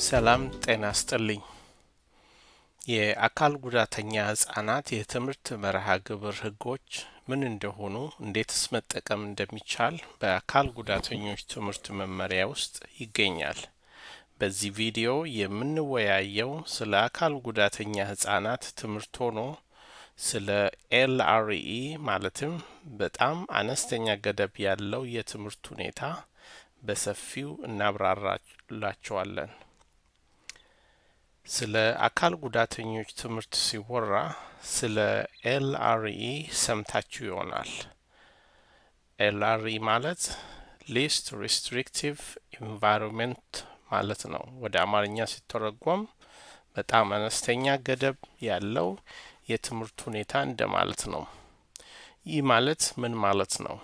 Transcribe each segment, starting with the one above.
ሰላም ጤና ይስጥልኝ። የአካል ጉዳተኛ ህጻናት የትምህርት መርሃ ግብር ህጎች ምን እንደሆኑ እንዴትስ መጠቀም እንደሚቻል በአካል ጉዳተኞች ትምህርት መመሪያ ውስጥ ይገኛል። በዚህ ቪዲዮ የምንወያየው ስለ አካል ጉዳተኛ ህጻናት ትምህርት ሆኖ ስለ ኤልአርኢ ማለትም በጣም አነስተኛ ገደብ ያለው የትምህርት ሁኔታ በሰፊው እናብራራላችኋለን። ስለ አካል ጉዳተኞች ትምህርት ሲወራ ስለ ኤልአርኢ ሰምታችሁ ይሆናል። ኤልአርኢ ማለት ሊስት ሪስትሪክቲቭ ኢንቫይሮንመንት ማለት ነው። ወደ አማርኛ ሲተረጎም በጣም አነስተኛ ገደብ ያለው የትምህርት ሁኔታ እንደማለት ነው። ይህ ማለት ምን ማለት ነው?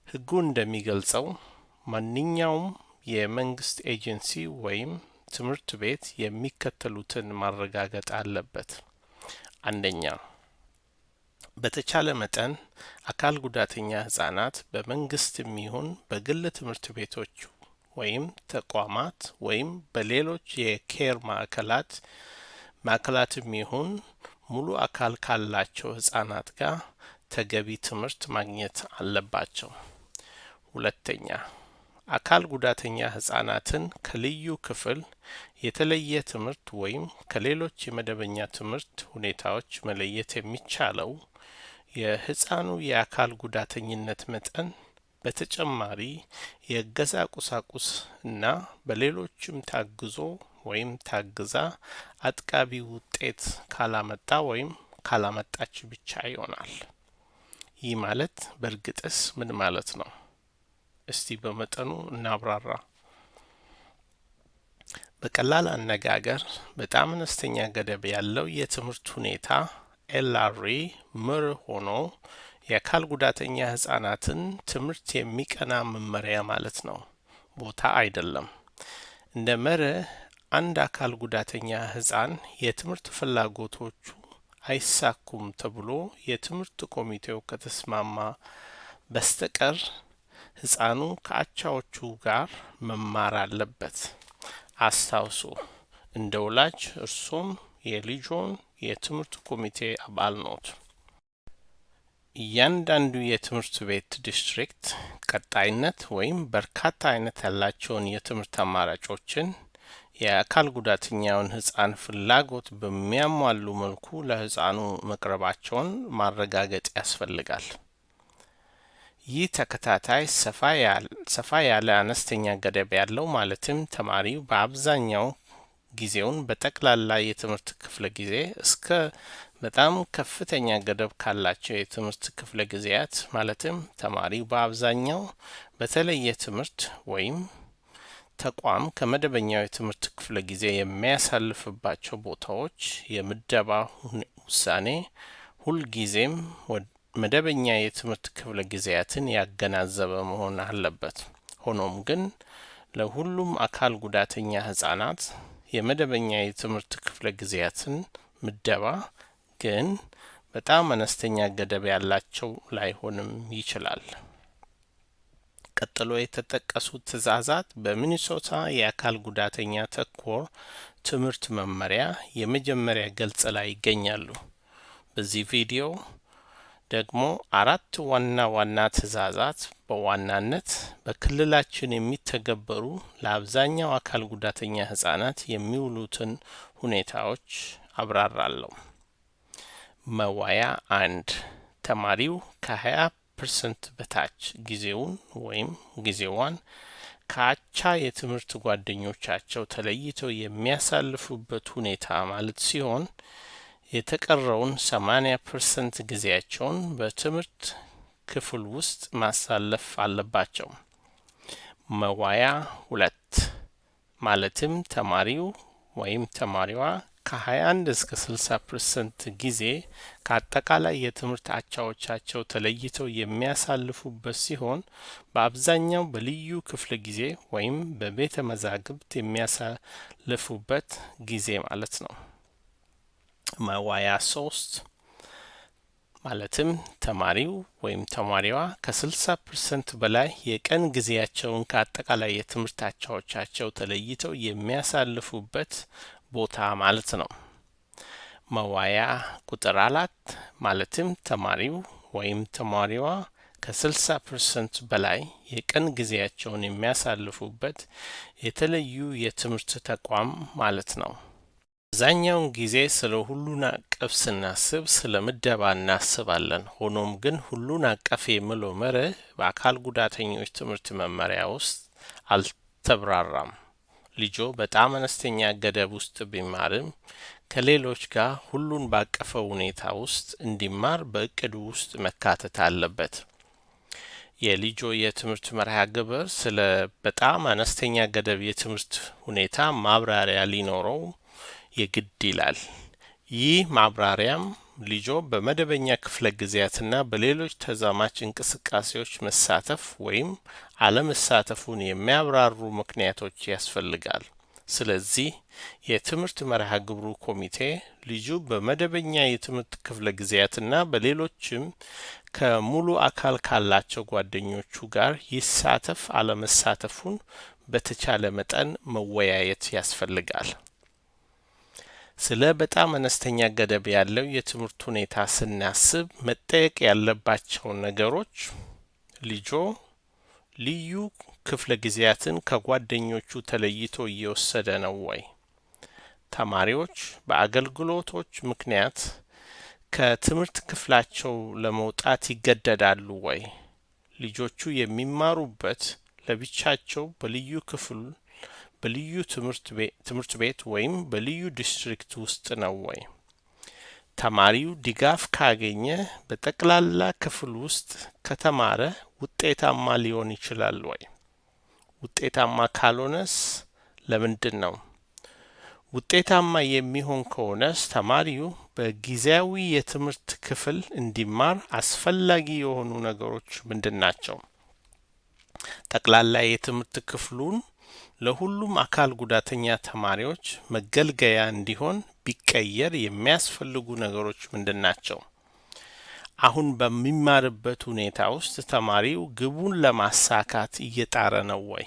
ህጉ እንደሚገልጸው ማንኛውም የመንግስት ኤጀንሲ ወይም ትምህርት ቤት የሚከተሉትን ማረጋገጥ አለበት። አንደኛ፣ በተቻለ መጠን አካል ጉዳተኛ ህጻናት በመንግስትም ይሁን በግል ትምህርት ቤቶች ወይም ተቋማት ወይም በሌሎች የኬር ማዕከላትም ይሁን ሙሉ አካል ካላቸው ህጻናት ጋር ተገቢ ትምህርት ማግኘት አለባቸው። ሁለተኛ፣ አካል ጉዳተኛ ህጻናትን ከልዩ ክፍል የተለየ ትምህርት ወይም ከሌሎች የመደበኛ ትምህርት ሁኔታዎች መለየት የሚቻለው የህጻኑ የአካል ጉዳተኝነት መጠን በተጨማሪ የእገዛ ቁሳቁስ እና በሌሎችም ታግዞ ወይም ታግዛ አጥጋቢ ውጤት ካላመጣ ወይም ካላመጣች ብቻ ይሆናል። ይህ ማለት በእርግጥስ ምን ማለት ነው? እስቲ በመጠኑ እናብራራ። በቀላል አነጋገር በጣም አነስተኛ ገደብ ያለው የትምህርት ሁኔታ ኤልአርኢ መርህ ሆኖ የአካል ጉዳተኛ ህጻናትን ትምህርት የሚቀና መመሪያ ማለት ነው፣ ቦታ አይደለም። እንደ መርህ አንድ አካል ጉዳተኛ ህጻን የትምህርት ፍላጎቶቹ አይሳኩም ተብሎ የትምህርት ኮሚቴው ከተስማማ በስተቀር ህጻኑ ከአቻዎቹ ጋር መማር አለበት። አስታውሱ፣ እንደ ወላጅ እርሶም የልጆን የትምህርት ኮሚቴ አባል ኖት። እያንዳንዱ የትምህርት ቤት ዲስትሪክት ቀጣይነት ወይም በርካታ አይነት ያላቸውን የትምህርት አማራጮችን የአካል ጉዳተኛውን ህጻን ፍላጎት በሚያሟሉ መልኩ ለህጻኑ መቅረባቸውን ማረጋገጥ ያስፈልጋል። ይህ ተከታታይ ሰፋ ያለ አነስተኛ ገደብ ያለው ማለትም ተማሪው በአብዛኛው ጊዜውን በጠቅላላ የትምህርት ክፍለ ጊዜ እስከ በጣም ከፍተኛ ገደብ ካላቸው የትምህርት ክፍለ ጊዜያት ማለትም ተማሪው በአብዛኛው በተለየ ትምህርት ወይም ተቋም ከመደበኛው የትምህርት ክፍለ ጊዜ የሚያሳልፍባቸው ቦታዎች የምደባ ውሳኔ ሁልጊዜም መደበኛ የትምህርት ክፍለ ጊዜያትን ያገናዘበ መሆን አለበት። ሆኖም ግን ለሁሉም አካል ጉዳተኛ ህጻናት የመደበኛ የትምህርት ክፍለ ጊዜያትን ምደባ ግን በጣም አነስተኛ ገደብ ያላቸው ላይሆንም ይችላል። ቀጥሎ የተጠቀሱት ትዕዛዛት በሚኒሶታ የአካል ጉዳተኛ ተኮር ትምህርት መመሪያ የመጀመሪያ ገጽ ላይ ይገኛሉ። በዚህ ቪዲዮ ደግሞ አራት ዋና ትዕዛዛት በዋናነት በክልላችን የሚተገበሩ ለአብዛኛው አካል ጉዳተኛ ህጻናት የሚውሉትን ሁኔታዎች አብራራለሁ። መዋያ 1 ተማሪው ከ20% በታች ጊዜውን ወይም ጊዜዋን ከአቻ የትምህርት ጓደኞቻቸው ተለይተው የሚያሳልፉበት ሁኔታ ማለት ሲሆን የተቀረውን 80% ጊዜያቸውን በትምህርት ክፍል ውስጥ ማሳለፍ አለባቸው። መዋያ 2 ማለትም ተማሪው ወይም ተማሪዋ ከ21 እስከ 60% ጊዜ ከአጠቃላይ የትምህርት አቻዎቻቸው ተለይተው የሚያሳልፉበት ሲሆን በአብዛኛው በልዩ ክፍለ ጊዜ ወይም በቤተ መዛግብት የሚያሳልፉበት ጊዜ ማለት ነው። መዋያ 3 ማለትም ተማሪው ወይም ተማሪዋ ከ60% በላይ የቀን ጊዜያቸውን ከአጠቃላይ የትምህርት አቻዎቻቸው ተለይተው የሚያሳልፉበት ቦታ ማለት ነው። መዋያ ቁጥር 4 ማለትም ተማሪው ወይም ተማሪዋ ከ60% በላይ የቀን ጊዜያቸውን የሚያሳልፉበት የተለዩ የትምህርት ተቋም ማለት ነው። አብዛኛውን ጊዜ ስለ ሁሉን አቀፍ ስናስብ ስለ ምደባ እናስባለን። ሆኖም ግን ሁሉን አቀፍ የሚለው መርህ በአካል ጉዳተኞች ትምህርት መመሪያ ውስጥ አልተብራራም። ልጆ በጣም አነስተኛ ገደብ ውስጥ ቢማርም ከሌሎች ጋር ሁሉን ባቀፈው ሁኔታ ውስጥ እንዲማር በእቅዱ ውስጥ መካተት አለበት። የልጆ የትምህርት መርሃ ግብር ስለ በጣም አነስተኛ ገደብ የትምህርት ሁኔታ ማብራሪያ ሊኖረው የግድ ይላል። ይህ ማብራሪያም ልጆ በመደበኛ ክፍለ ጊዜያትና በሌሎች ተዛማች እንቅስቃሴዎች መሳተፍ ወይም አለመሳተፉን የሚያብራሩ ምክንያቶች ያስፈልጋል። ስለዚህ የትምህርት መርሃ ግብሩ ኮሚቴ ልጁ በመደበኛ የትምህርት ክፍለ ጊዜያትና በሌሎችም ከሙሉ አካል ካላቸው ጓደኞቹ ጋር ይሳተፍ አለመሳተፉን በተቻለ መጠን መወያየት ያስፈልጋል። ስለ በጣም አነስተኛ ገደብ ያለው የትምህርት ሁኔታ ስናስብ መጠየቅ ያለባቸው ነገሮች ልጆ ልዩ ክፍለ ጊዜያትን ከጓደኞቹ ተለይቶ እየወሰደ ነው ወይ? ተማሪዎች በአገልግሎቶች ምክንያት ከትምህርት ክፍላቸው ለመውጣት ይገደዳሉ ወይ? ልጆቹ የሚማሩበት ለብቻቸው በልዩ ክፍል በልዩ ትምህርት ቤት ወይም በልዩ ዲስትሪክት ውስጥ ነው ወይ? ተማሪው ድጋፍ ካገኘ በጠቅላላ ክፍል ውስጥ ከተማረ ውጤታማ ሊሆን ይችላል ወይ? ውጤታማ ካልሆነስ ለምንድን ነው? ውጤታማ የሚሆን ከሆነስ ተማሪው በጊዜያዊ የትምህርት ክፍል እንዲማር አስፈላጊ የሆኑ ነገሮች ምንድን ናቸው? ጠቅላላ የትምህርት ክፍሉን ለሁሉም አካል ጉዳተኛ ተማሪዎች መገልገያ እንዲሆን ቢቀየር የሚያስፈልጉ ነገሮች ምንድን ናቸው? አሁን በሚማርበት ሁኔታ ውስጥ ተማሪው ግቡን ለማሳካት እየጣረ ነው ወይ?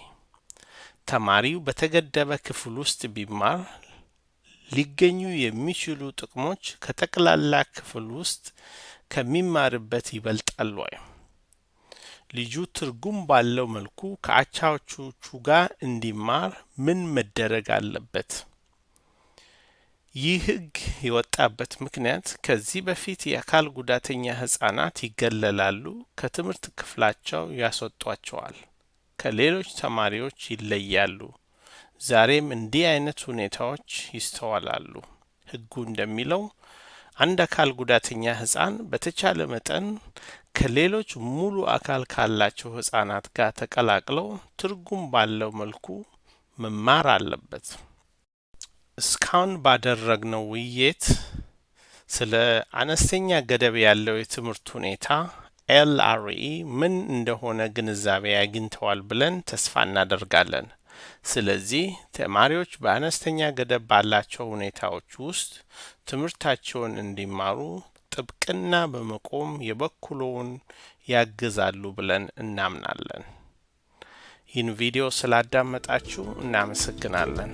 ተማሪው በተገደበ ክፍል ውስጥ ቢማር ሊገኙ የሚችሉ ጥቅሞች ከጠቅላላ ክፍል ውስጥ ከሚማርበት ይበልጣል ወይ? ልጁ ትርጉም ባለው መልኩ ከአቻዎቹ ጋር እንዲማር ምን መደረግ አለበት? ይህ ሕግ የወጣበት ምክንያት ከዚህ በፊት የአካል ጉዳተኛ ህጻናት ይገለላሉ፣ ከትምህርት ክፍላቸው ያስወጧቸዋል፣ ከሌሎች ተማሪዎች ይለያሉ። ዛሬም እንዲህ አይነት ሁኔታዎች ይስተዋላሉ። ሕጉ እንደሚለው አንድ አካል ጉዳተኛ ህጻን በተቻለ መጠን ከሌሎች ሙሉ አካል ካላቸው ህጻናት ጋር ተቀላቅለው ትርጉም ባለው መልኩ መማር አለበት። እስካሁን ባደረግነው ውይይት ስለ አነስተኛ ገደብ ያለው የትምህርት ሁኔታ ኤልአርኢ ምን እንደሆነ ግንዛቤ አግኝተዋል ብለን ተስፋ እናደርጋለን። ስለዚህ ተማሪዎች በአነስተኛ ገደብ ባላቸው ሁኔታዎች ውስጥ ትምህርታቸውን እንዲማሩ ጥብቅና በመቆም የበኩሎን ያግዛሉ ብለን እናምናለን። ይህን ቪዲዮ ስላዳመጣችሁ እናመሰግናለን።